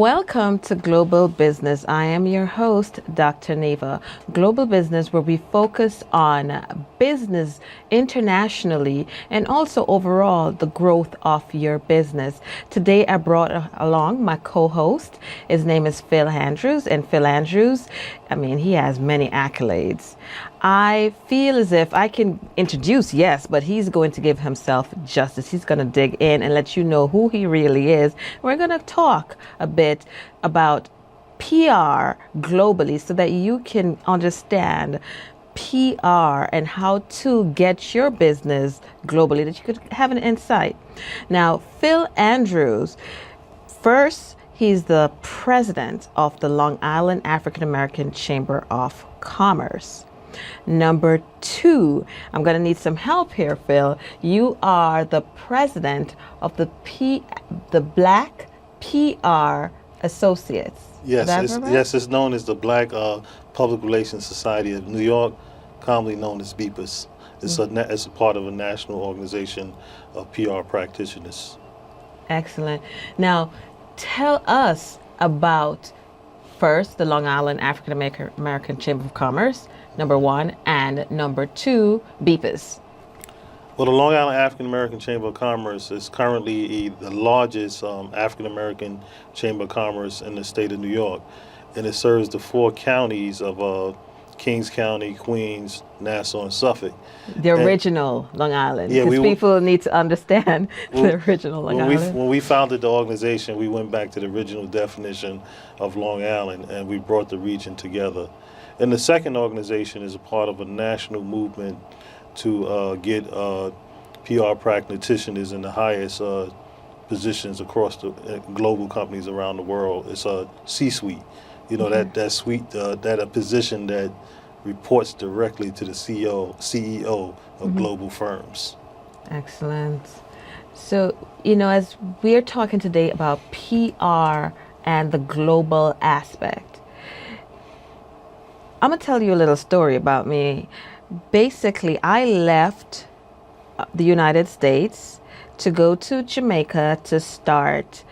Welcome to Global Business. I am your host, Dr. Neva. Global Business, where we focus on business internationally and also overall the growth of your business. Today, I brought along my co-host. His name is Phil Andrews. And Phil Andrews, he has many accolades. I feel as if I can introduce, yes, but he's going to give himself justice. He's going to dig in and let you know who he really is. We're going to talk a bit about PR globally so that you can understand PR and how to get your business globally, that you could have an insight. Now, Phil Andrews, first, he's the president of the Long Island African American Chamber of Commerce. Number two, I'm going to need some help here, Phil. You are the president of the Black PR Associates. Yes, it's known as the Black Public Relations Society of New York, commonly known as BPUS. It's a part of a national organization of PR practitioners. Excellent. Now, tell us about, first, the Long Island African American Chamber of Commerce, number one, and number two, BPUS. Well, the Long Island African American Chamber of Commerce is currently the largest African American Chamber of Commerce in the state of New York, and it serves the four counties of Kings County, Queens, Nassau, and Suffolk. The original Long Island, because people need to understand the original Long Island. When we founded the organization, we went back to the original definition of Long Island, and we brought the region together. And the second organization is a part of a national movement to get PR practitioners in the highest positions across the global companies around the world. It's a C-suite, that suite, that position that reports directly to the CEO of global firms. Excellent. So, as we're talking today about PR and the global aspect, I'm going to tell you a little story about me. Basically, I left the United States to go to Jamaica to start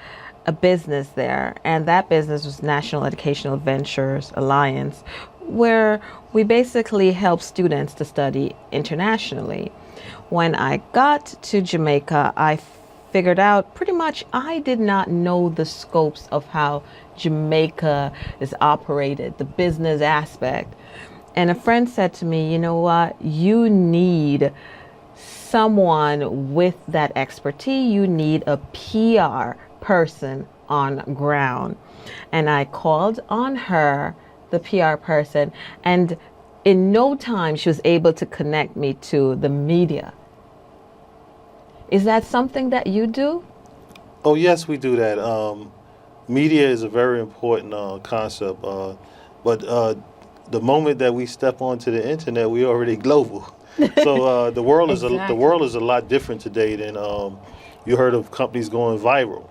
a business there. And that business was National Educational Ventures Alliance, where we basically help students to study internationally. When I got to Jamaica, I figured out pretty much I did not know the scopes of how Jamaica is operated, the business aspect. And a friend said to me, you know what, you need someone with that expertise. You need a PR person on ground. And I called on her, the PR person, and in no time she was able to connect me to the media. Is that something that you do? Oh, yes, we do that. Media is a very important concept, but the moment that we step onto the internet, we're already global. So the world is Exactly. the world is a lot different today than you heard of companies going viral,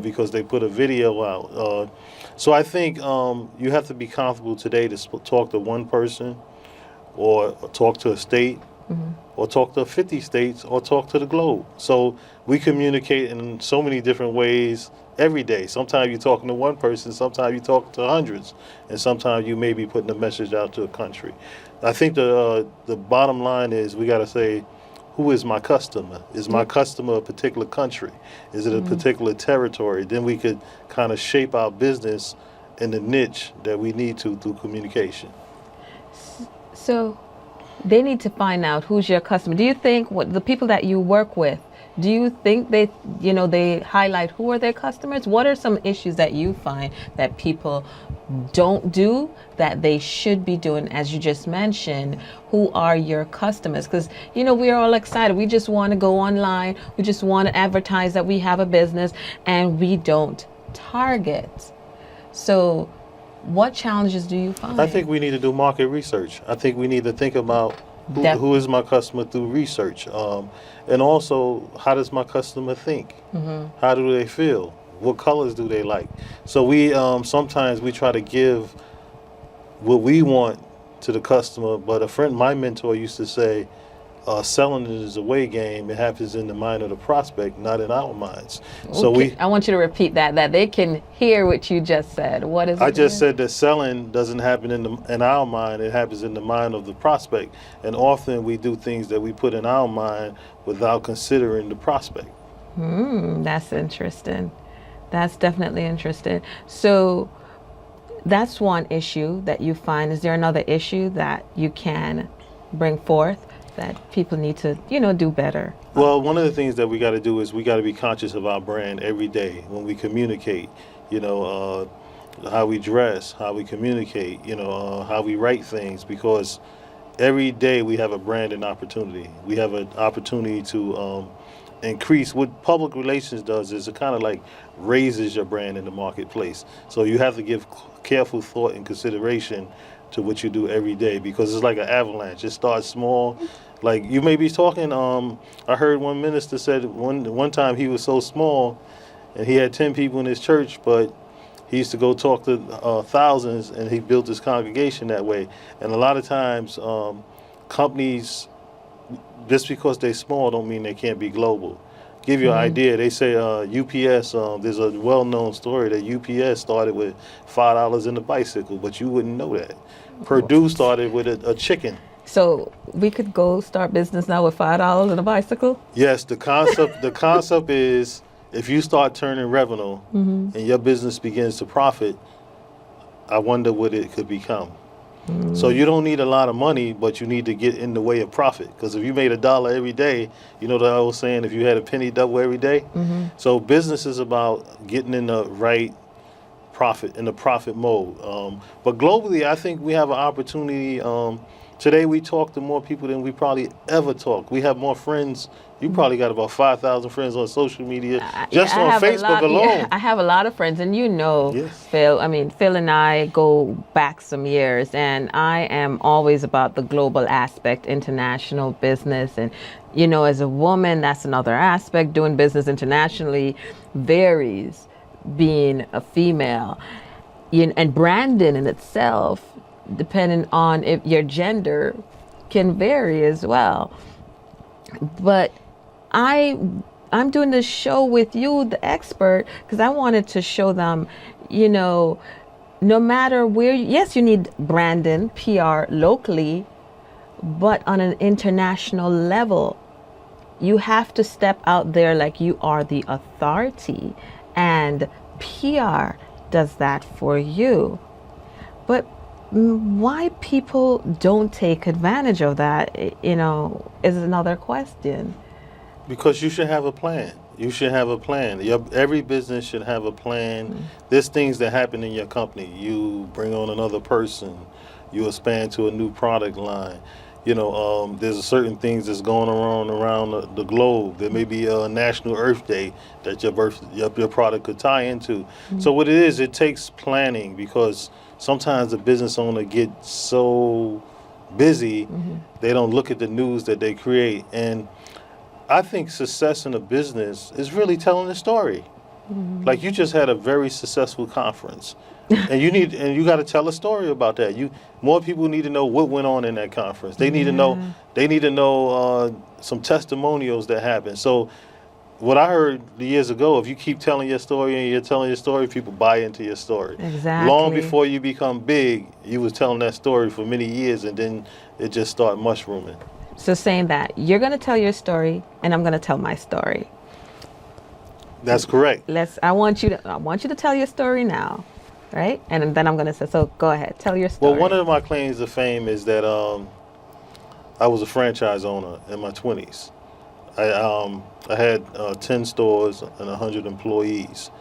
because they put a video out. So I think you have to be comfortable today to talk to one person, or talk to a state, or talk to 50 states, or talk to the globe. So we communicate in so many different ways every day. Sometimes you're talking to one person, sometimes you talk to hundreds, and sometimes you may be putting a message out to a country. I think the bottom line is we got to say, who is my customer? Is my customer a particular country? Is it a particular territory? Then we could kind of shape our business in the niche that we need to through communication. So they need to find out who's your customer. Do you think the people that you work with, do you think they highlight who are their customers? What are some issues that you find that people don't do that they should be doing? As you just mentioned, who are your customers? Because, we are all excited. We just want to go online. We just want to advertise that we have a business, and we don't target. So what challenges do you find? I think we need to do market research. I think we need to think about who is my customer through research. And also, how does my customer think? How do they feel? What colors do they like? So we sometimes we try to give what we want to the customer, but my mentor used to say, selling it is a way game. It happens in the mind of the prospect, not in our minds. So Okay, I want you to repeat that they can hear what you just said. What is it? I just said that selling doesn't happen in our mind. It happens in the mind of the prospect. And often we do things that we put in our mind without considering the prospect. That's interesting. That's definitely interesting. So that's one issue that you find. Is there another issue that you can bring forth that people need to, do better? Well, one of the things that we got to do is we got to be conscious of our brand every day when we communicate. How we dress, how we communicate, how we write things, because every day we have a branding opportunity. We have an opportunity to increase. What public relations does is it kind of like raises your brand in the marketplace. So you have to give careful thought and consideration to what you do every day, because it's like an avalanche. It starts small. Like you may be talking, I heard one minister said one time he was so small and he had 10 people in his church, but he used to go talk to thousands, and he built his congregation that way. And a lot of times companies, just because they're small don't mean they can't be global. Give you an idea, they say UPS, there's a well-known story that UPS started with $5 in the bicycle, but you wouldn't know that. Purdue started with a chicken. So we could go start business now with $5 and a bicycle? Yes, the concept is if you start turning revenue and your business begins to profit, I wonder what it could become. So you don't need a lot of money, but you need to get in the way of profit. Because if you made $1 every day, you know what I was saying, if you had a penny double every day. So business is about getting in the right profit, in the profit mode. But globally, I think we have an opportunity. Today we talk to more people than we probably ever talk. We have more friends. You probably got about 5,000 friends on social media, just on Facebook alone. Yeah, I have a lot of friends, and Yes. Phil. I mean, Phil and I go back some years, and I am always about the global aspect, international business, and as a woman, that's another aspect. Doing business internationally varies, being a female, and branding in itself, depending on if your gender, can vary as well. But I'm doing this show with you, the expert, because I wanted to show them, no matter where, yes, you need branding, PR locally, but on an international level, you have to step out there like you are the authority, and PR does that for you. But why people don't take advantage of that, is another question. Because you should have a plan. You should have a plan. Every business should have a plan. There's things that happen in your company. You bring on another person. You expand to a new product line. There's certain things that's going around the globe. There may be a National Earth Day that your product could tie into. So what it is, it takes planning, because sometimes the business owner gets so busy, they don't look at the news that they create. And I think success in a business is really telling the story. Like you just had a very successful conference, and you got to tell a story about that. More people need to know what went on in that conference. They need to know. They need to know some testimonials that happened. So, what I heard years ago, if you keep telling your story and you're telling your story, people buy into your story. Exactly. Long before you become big, you was telling that story for many years, and then it just started mushrooming. So saying that you're going to tell your story, and I'm going to tell my story. That's correct. I want you to tell your story now, right? And then I'm going to say, so go ahead, tell your story. Well, one of my claims to fame is that I was a franchise owner in my 20s. I had 10 stores and 100 employees,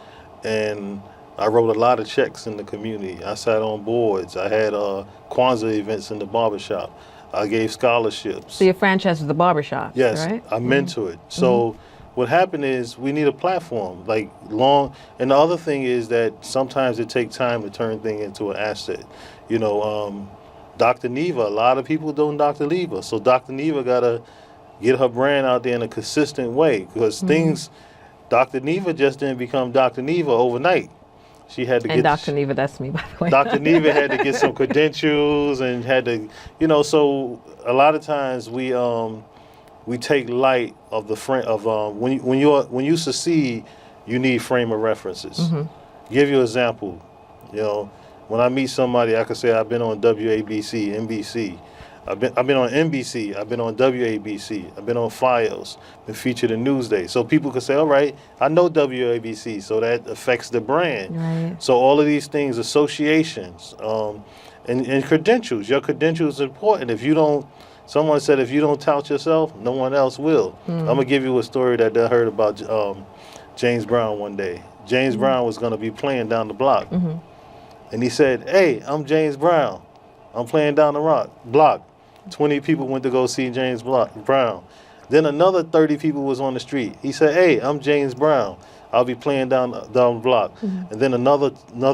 and I wrote a lot of checks in the community. I sat on boards. I had Kwanzaa events in the barbershop. I gave scholarships. So your franchise was the barbershop, yes, right? I mentored. So what happened is we need a platform, and the other thing is that sometimes it takes time to turn things into an asset. Dr. Neva, a lot of people don't Dr. Neva. So Dr. Neva got to get her brand out there in a consistent way, because Dr. Neva just didn't become Dr. Neva overnight. She had to and Dr. Neva, that's me, by the way. Dr. Neva had to get some credentials and had to, so a lot of times we we take light of the frame of when you succeed, you need frame of references. Give you an example. You know, when I meet somebody, I can say I've been on WABC, NBC. I've been on NBC. I've been on WABC. I've been on FiOS. Been featured in Newsday. So people can say, all right, I know WABC, so that affects the brand. Right. So all of these things, associations, and credentials. Your credentials are important. If you don't, someone said, if you don't tout yourself, no one else will. I'm gonna give you a story that I heard about James Brown one day. James Brown was gonna be playing down the block, and he said, "Hey, I'm James Brown. I'm playing down the block." 20 people went to go see James Brown. Then another 30 people was on the street. He said, "Hey, I'm James Brown. I'll be playing down the block." And then another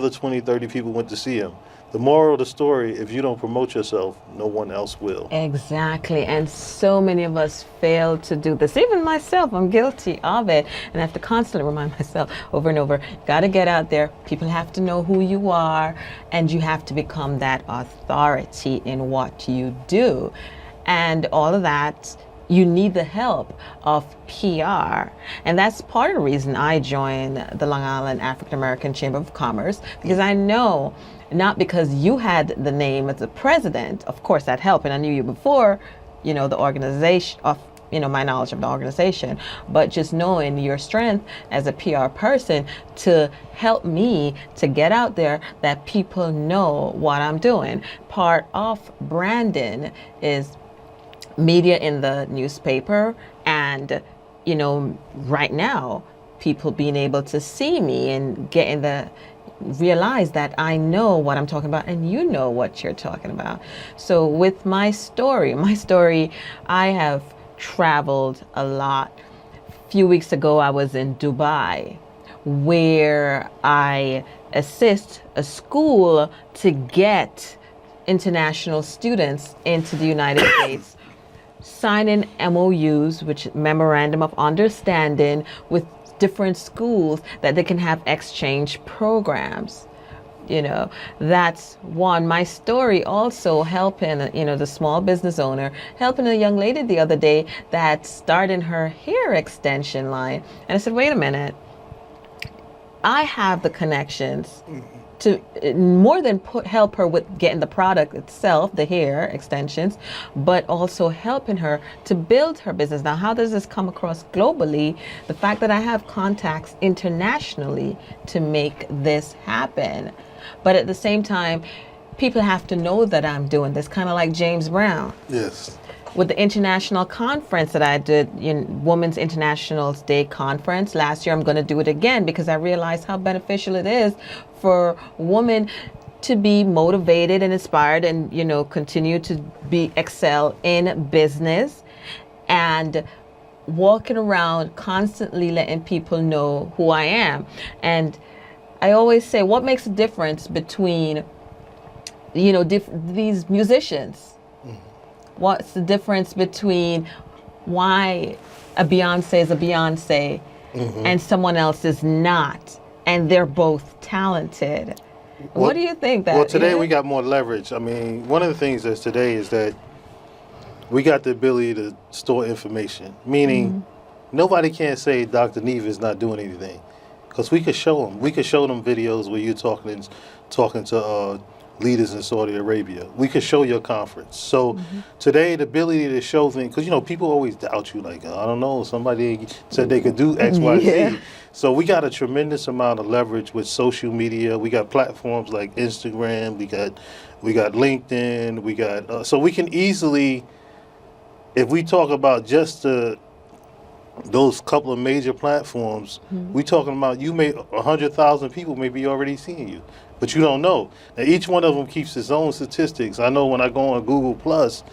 20, 30 people went to see him. The moral of the story, if you don't promote yourself, no one else will. Exactly. And so many of us fail to do this. Even myself, I'm guilty of it. And I have to constantly remind myself over and over, got to get out there. People have to know who you are, and you have to become that authority in what you do. And all of that, you need the help of PR. And that's part of the reason I joined the Long Island African American Chamber of Commerce, because I know, not because you had the name as the president, of course that helped, and I knew you before, you know, the organization, of, you know, my knowledge of the organization, but just knowing your strength as a PR person to help me to get out there, that people know what I'm doing. Part of branding is media in the newspaper, and, you know, right now, people being able to see me and getting realize that I know what I'm talking about and you know what you're talking about. So with my story, I have traveled a lot. A few weeks ago, I was in Dubai, where I assist a school to get international students into the United States, signing MOUs, which Memorandum of Understanding, with different schools that they can have exchange programs. You know, that's one. My story also helping, you know, the small business owner, helping a young lady the other day that started her hair extension line. And I said, wait a minute, I have the connections to more than help her with getting the product itself, the hair extensions, but also helping her to build her business. Now, how does this come across globally? The fact that I have contacts internationally to make this happen. But at the same time, people have to know that I'm doing this, kind of like James Brown. Yes. With the international conference that I did, Women's International Day Conference last year, I'm going to do it again because I realized how beneficial it is for women to be motivated and inspired and, you know, continue to excel in business, and walking around constantly letting people know who I am. And I always say, what makes a difference between, you know, these musicians? What's the difference between why a Beyonce is a Beyonce and someone else is not, and they're both talented? What do you think that? Well, today we got more leverage. I mean, one of the things that's today is that we got the ability to store information, meaning nobody can say Dr. Neva is not doing anything, because we could show them. We could show them videos where you're talking to leaders in Saudi Arabia. We could show your conference. So today, the ability to show things, because, you know, people always doubt you, like, I don't know, somebody said they could do X, Y, Z. So we got a tremendous amount of leverage with social media. We got platforms like Instagram. We got LinkedIn. We got so we can easily, if we talk about just those couple of major platforms, we talking about 100,000 people may be already seeing you, but you don't know. Now, each one of them keeps its own statistics. I know when I go on Google Plus,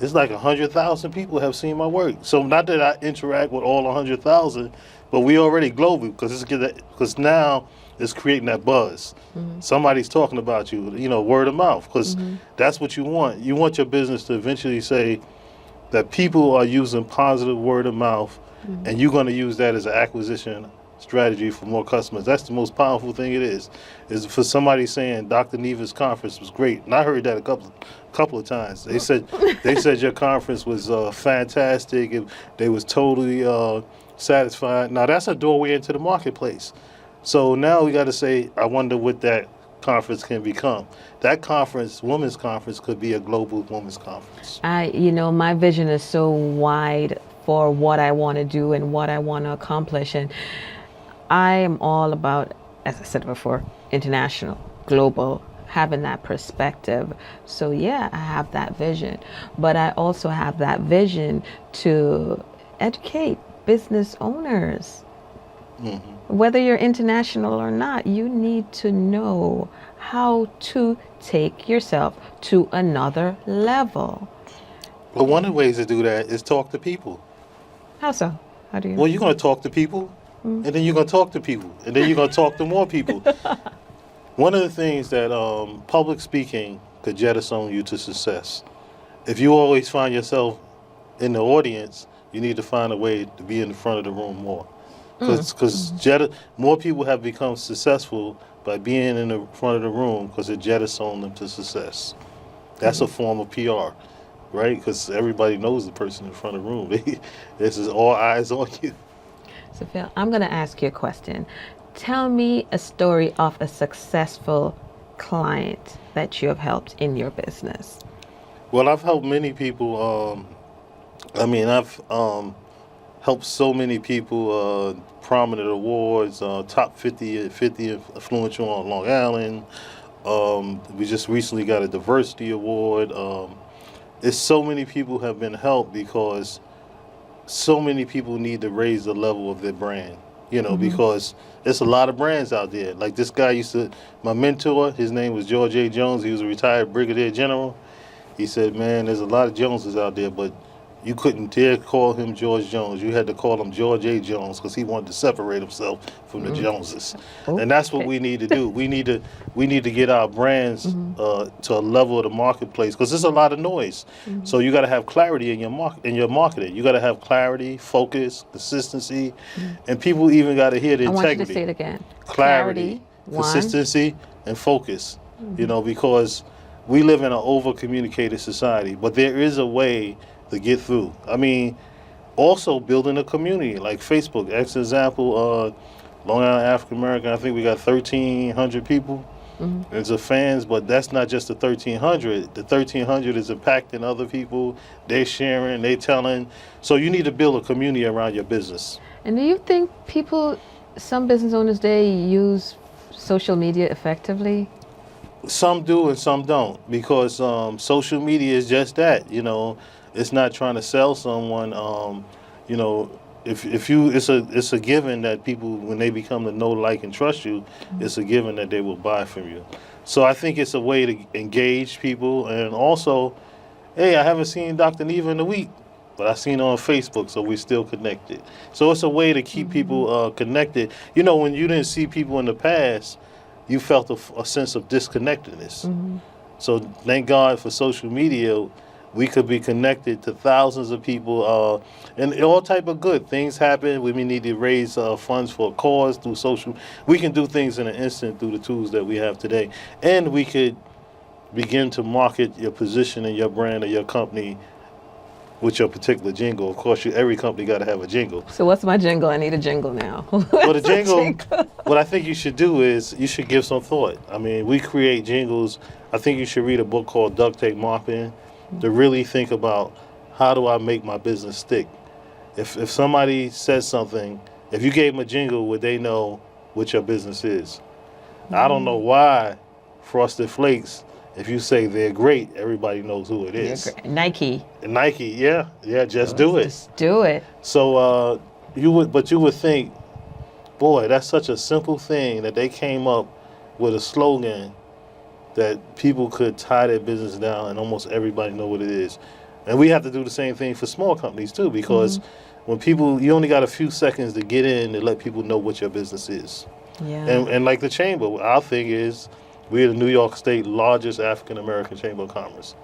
it's like 100,000 people have seen my work. So not that I interact with all 100,000, but we already global, because now it's creating that buzz. Somebody's talking about you, you know, word of mouth, because that's what you want. You want your business to eventually say that people are using positive word of mouth, and you're going to use that as an acquisition strategy for more customers. That's the most powerful thing it is for somebody saying Dr. Neva's conference was great. And I heard that a couple of times. They said your conference was fantastic. They was totally satisfied. Now that's a doorway into the marketplace. So now we got to say, I wonder what that conference can become. That conference, women's conference, could be a global women's conference. My vision is so wide for what I want to do and what I want to accomplish. And I am all about, as I said before, international, global, having that perspective. So yeah, I have that vision, but I also have that vision to educate business owners. Whether you're international or not, you need to know how to take yourself to another level. Well, one of the ways to do that is talk to people. How so? How do you? Well, you're going to talk to people, and then you're going to talk to people, and then you're going to talk to more people. One of the things that public speaking could jettison you to success. If you always find yourself in the audience, you need to find a way to be in the front of the room more. Because more people have become successful by being in the front of the room because it jettisoned them to success. That's a form of PR, right? Because everybody knows the person in front of the room. This is all eyes on you. So Phil, I'm going to ask you a question. Tell me a story of a successful client that you have helped in your business. Well, I've helped many people. I've helped so many people, prominent awards, top 50 influential on Long Island. We just recently got a diversity award. It's so many people have been helped because so many people need to raise the level of their brand, because there's a lot of brands out there. Like this guy my mentor, his name was George A. Jones. He was a retired brigadier general. He said, man, there's a lot of Joneses out there, but you couldn't dare call him George Jones. You had to call him George A. Jones because he wanted to separate himself from the Joneses. Okay. And that's what we need to do. We need to get our brands to a level of the marketplace because there's a lot of noise. So you got to have clarity in your marketing. You got to have clarity, focus, consistency, and people even got to hear the integrity. I want you to say it again. Clarity, consistency, and focus. Because we live in an over-communicated society, but there is a way to get through. Also building a community like Facebook. As an example, Long Island African American, I think we got 1,300 people. It's a fans, but that's not just the 1,300. The 1,300 is impacting other people. They're sharing, they telling. So you need to build a community around your business. And do you think some business owners, they use social media effectively? Some do and some don't, because social media is just that. It's not trying to sell someone. It's a given that people, when they become to know, like, and trust you, it's a given that they will buy from you. So I think it's a way to engage people, and also, hey, I haven't seen Dr. Neva in a week, but I seen her on Facebook, so we're still connected. So it's a way to keep people connected. When you didn't see people in the past, you felt a sense of disconnectedness. So thank God for social media. We could be connected to thousands of people, and all type of good things happen. We may need to raise funds for a cause through social. We can do things in an instant through the tools that we have today, and we could begin to market your position and your brand or your company with your particular jingle. Of course, every company got to have a jingle. So what's my jingle? I need a jingle now. Well, the jingle, what I think you should do is you should give some thought. We create jingles. I think you should read a book called Duct Tape Marketing to really think about, how do I make my business stick? If somebody says something, if you gave them a jingle, would they know what your business is? I don't know why Frosted Flakes, if you say they're great, everybody knows who it is. Nike, yeah, just do it. Just do it. So you would think, boy, that's such a simple thing that they came up with a slogan that people could tie their business down and almost everybody know what it is. And we have to do the same thing for small companies too, because when you only got a few seconds to get in and let people know what your business is. Yeah. And like the chamber, our thing is, we're the New York State largest African American Chamber of Commerce.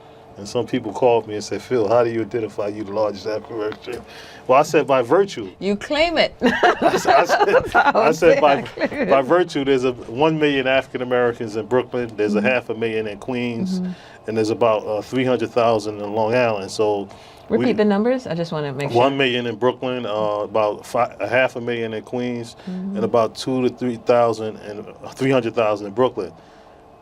And some people called me and said, Phil, how do you identify you the largest African American? Well, I said by virtue. You claim it. I said by virtue, there's 1 million African Americans in Brooklyn, there's a 500,000 in Queens, and there's about 300,000 in Long Island. So repeat the numbers. I just want to make sure. 1 million in Brooklyn, about 500,000 in Queens, and about 2,000 to 3,000 and 300,000 in Brooklyn.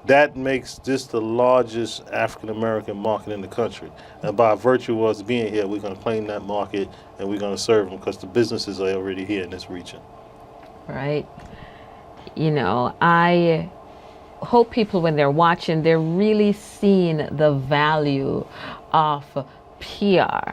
That makes this the largest African American market in the country. And by virtue of us being here, we're going to claim that market and we're going to serve them because the businesses are already here in this region. Right. You know, I hope people, when they're watching, they're really seeing the value of PR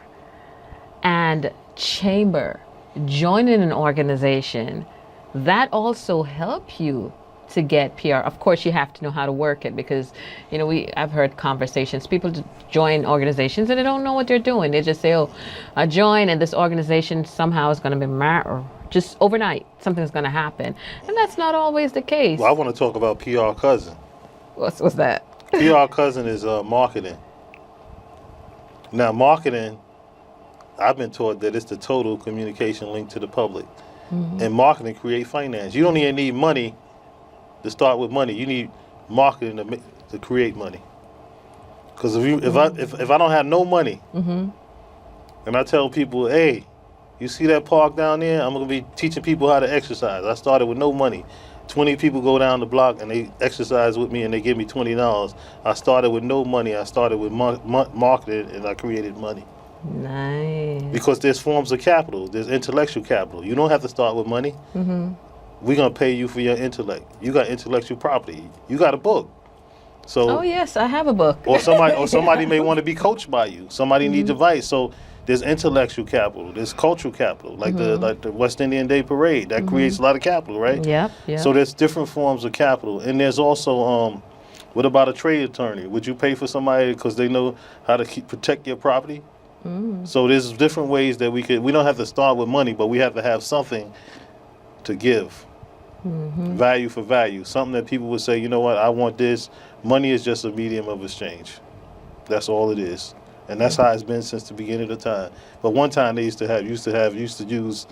and chamber, joining an organization that also help you to get PR. Of course, you have to know how to work it because, you know, I've heard conversations. People join organizations and they don't know what they're doing. They just say, "Oh, I joined, and this organization somehow is going to be or just overnight something's going to happen," and that's not always the case. Well, I want to talk about PR cousin. What's that? PR cousin is marketing. Now, marketing, I've been taught that it's the total communication link to the public. And marketing create finance. You don't even need money to start with money. You need marketing to create money. Because if I don't have no money, and I tell people, hey, you see that park down there? I'm gonna be teaching people how to exercise. I started with no money. 20 people go down the block and they exercise with me and they give me $20. I started with no money. I started with marketing and I created money. Nice. Because there's forms of capital. There's intellectual capital. You don't have to start with money. We're going to pay you for your intellect. You got intellectual property. You got a book. So, oh, yes, I have a book. or somebody may want to be coached by you. Somebody needs advice. So there's intellectual capital. There's cultural capital, like the West Indian Day Parade. That creates a lot of capital, right? Yeah. So there's different forms of capital. And there's also, what about a trade attorney? Would you pay for somebody because they know how to protect your property? So there's different ways that we don't have to start with money, but we have to have something to give. Value for value. Something that people would say, you know what, I want this. Money is just a medium of exchange. That's all it is. And that's how it's been since the beginning of time. But one time they used to use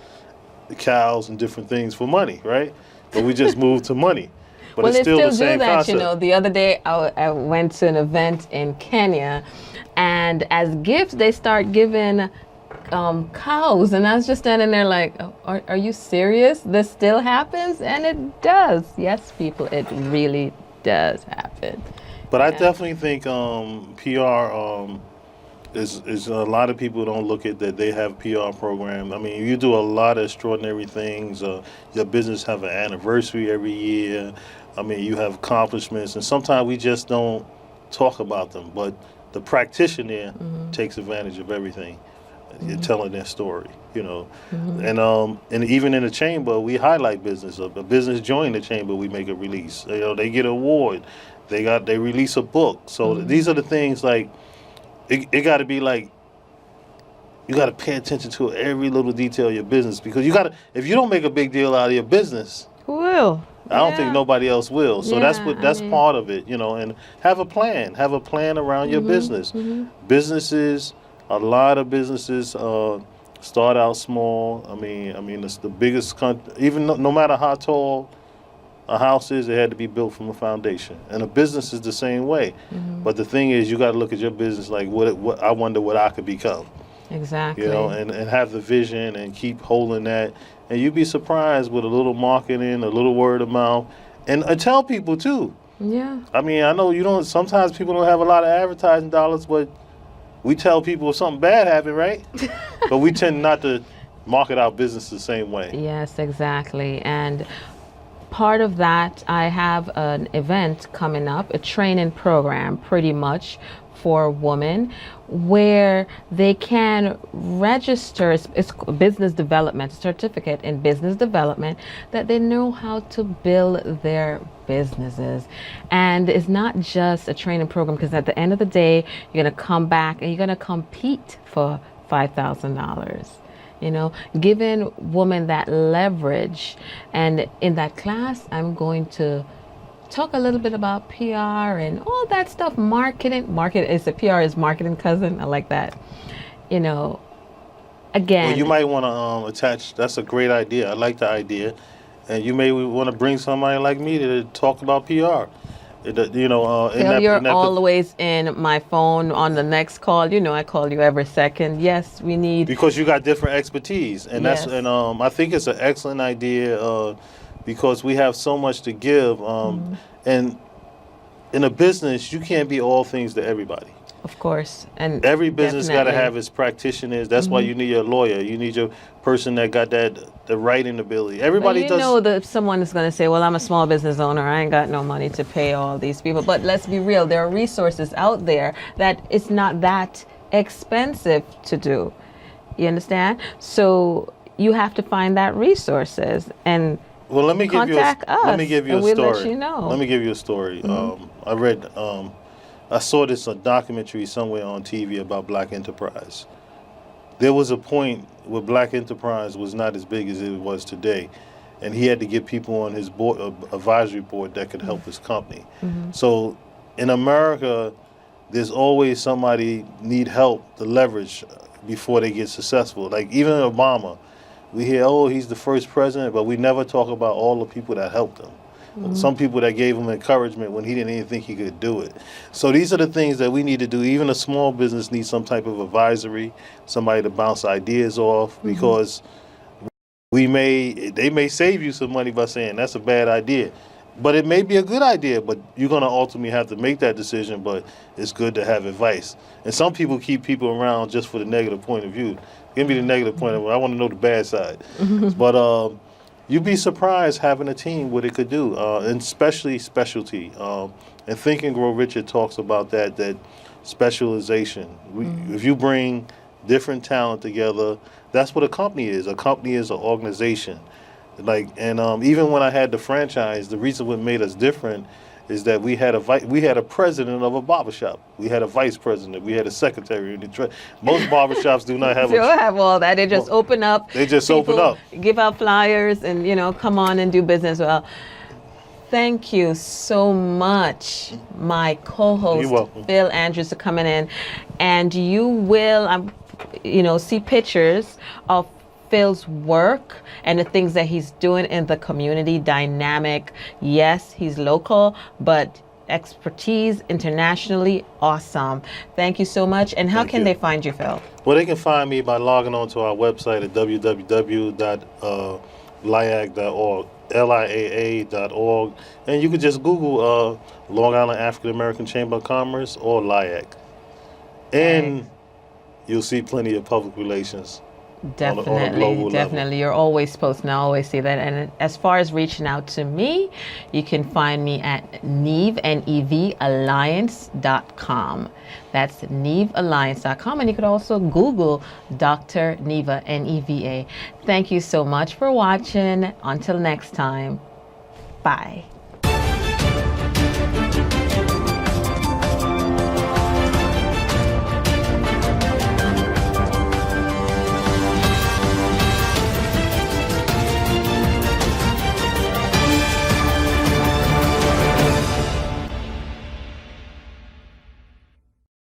the cows and different things for money, right? But we just moved to money. But Well, it's they still still the do same that, concept. you know. The other day, I went to an event in Kenya, and as gifts, they start giving cows, and I was just standing there like, oh, are you serious? This still happens? And it does. Yes, people, it really does happen. But I definitely think PR is a lot of people don't look at that they have PR program. I mean, you do a lot of extraordinary things. Your business have an anniversary every year. I mean, you have accomplishments, and sometimes we just don't talk about them. But the practitioner takes advantage of everything. You're telling their story, you know. And even in the chamber, we highlight business. A business join the chamber, we make a release. You know, they get an award. They release a book. So these are the things like it got to be like you got to pay attention to every little detail of your business because if you don't make a big deal out of your business, Who will? I don't think nobody else will. So Yeah, that's I mean- part of it, you know. And have a plan. Have a plan around your business. Businesses, a lot of businesses start out small. I mean, it's the biggest. Even no matter how tall a house is, it had to be built from a foundation. And a business is the same way. But the thing is, you got to look at your business like, what I wonder what I could become. Exactly. You know, and have the vision and keep holding that. And you'd be surprised with a little marketing, a little word of mouth, and tell people too. Yeah. I mean, I know sometimes people don't have a lot of advertising dollars, but we tell people if something bad happened, right? But we tend not to market our business the same way. Yes, exactly. And part of that, I have an event coming up, a training program pretty much for women where they can register, it's business development, certificate in business development, that they know how to build their businesses. And it's not just a training program because at the end of the day, you're going to come back and you're going to compete for $5,000. You know, giving women that leverage. And in that class, I'm going to talk a little bit about PR and all that stuff. Market is the PR is marketing cousin. I like that. You know, again. Well, you might want to attach. That's a great idea. I like the idea, and you may want to bring somebody like me to talk about PR. You know, Phil, you're always in my phone on the next call. You know, I call you every second. Yes, we need because you got different expertise, and Yes. I think it's an excellent idea because we have so much to give, and in a business you can't be all things to everybody. Of course, and every business got to definitely. have its practitioners. That's why you need your lawyer. You need your person that got the writing ability. Everybody But you does. know that someone is going to say, well, I'm a small business owner. I ain't got no money to pay all these people. But let's be real. There are resources out there that it's not that expensive to do. You understand? So you have to find that resources and Well, let me give you contact us. let me give you and a we'll story. let you know. Let me give you a story. I read. I saw this documentary somewhere on TV about Black enterprise. There was a point where Black enterprise was not as big as it was today, and he had to get people on his board, advisory board that could help his company. So, in America, there's always somebody need help to leverage before they get successful. Like even Obama, we hear, oh, he's the first president, but we never talk about all the people that helped him. Some people that gave him encouragement when he didn't even think he could do it. So these are the things that we need to do. Even a small business needs some type of advisory, somebody to bounce ideas off, because they may save you some money by saying that's a bad idea. But it may be a good idea, but you're going to ultimately have to make that decision, but it's good to have advice. And some people keep people around just for the negative point of view. Give me the negative point of view. I want to know the bad side. But you'd be surprised having a team what it could do, and especially specialty. And Think and Grow Richer talks about that specialization. If you bring different talent together, that's what a company is. A company is an organization. Even when I had the franchise, the reason what made us different is that we had a president of a barbershop. We had a vice president. We had a secretary. Most barbershops do not have They don't have all that. They just open up. They just People open up. give out flyers and, come on and do business. Well, thank you so much, my You're co-host, welcome. Phil Andrews, for coming in. And you will, see pictures of Phil's work and the things that he's doing in the community. Dynamic. Yes, he's local, but expertise internationally. Awesome. Thank you so much. And how Thank can you. they find you, Phil? Well, they can find me by logging on to our website at www.liag.org, liaa.org, and you can just Google Long Island African American Chamber of Commerce or LIAC, and you'll see plenty of public relations. Definitely, on a global definitely. level. You're always posting. I always see that. And as far as reaching out to me, you can find me at Neve, NEValliance.com. That's NeveAlliance.com. And you could also Google Dr. Neva, Neva. Thank you so much for watching. Until next time, bye.